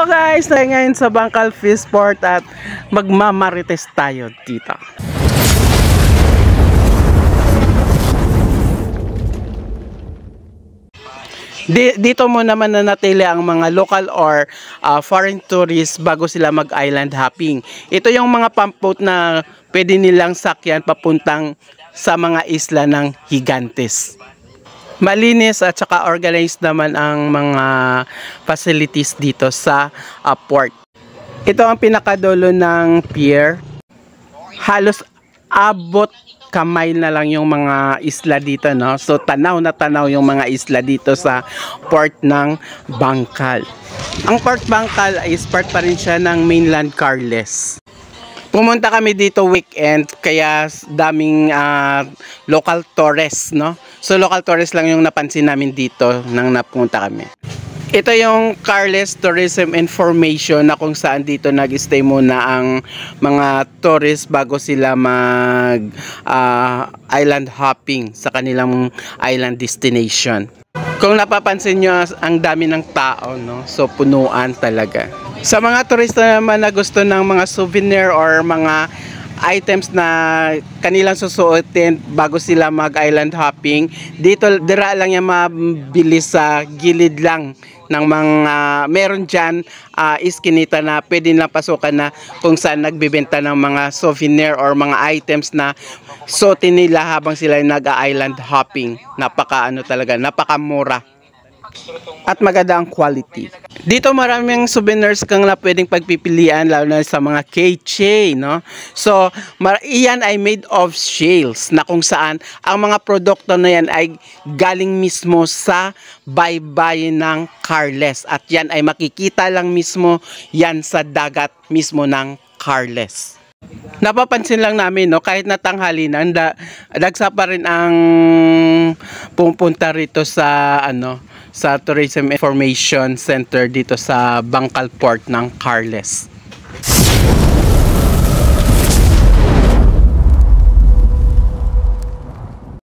Hello guys! Ngayon sa Bangkal Fish Port at magmamarites tayo dito. Dito mo naman nanatili ang mga local or foreign tourists bago sila mag-island hopping. Ito yung mga pump boat na pwede nilang sakyan papuntang sa mga isla ng Gigantes. Malinis at saka organized naman ang mga facilities dito sa port. Ito ang pinakadulo ng pier. Halos abot kamay na lang yung mga isla dito, no? So tanaw na tanaw yung mga isla dito sa port ng Bangkal. Ang Port Bangkal is part pa rin siya ng mainland Carles. Pumunta kami dito weekend kaya daming local tourists, no? So local tourists lang yung napansin namin dito nang napunta kami. Ito yung Carles Tourism Information na kung saan dito nag-stay muna ang mga tourists bago sila mag island hopping sa kanilang island destination. Kung napapansin nyo, ang dami ng tao, no? So punuan talaga. Sa mga turista naman na gusto ng mga souvenir or mga items na kanilang susuotin bago sila mag-island hopping, dira lang yan mabili sa gilid lang ng mga meron dyan iskinita na pwede lang pasukan na kung saan nagbibenta ng mga souvenir or mga items na suotin nila habang sila nag-island hopping. Napakamura at maganda ang quality. Dito maraming souvenirs kang na pwedeng pagpipilian, lalo na sa mga keychain, no? So iyan ay made of shells na kung saan ang mga produkto na yan ay galing mismo sa baybayin ng Carles at yan ay makikita lang mismo yan sa dagat mismo ng Carles. Napapansin lang namin, no, kahit na tanghali na, dagsa pa rin ang pupunta rito sa sa Tourism Information Center dito sa Bangkal Port ng Carles.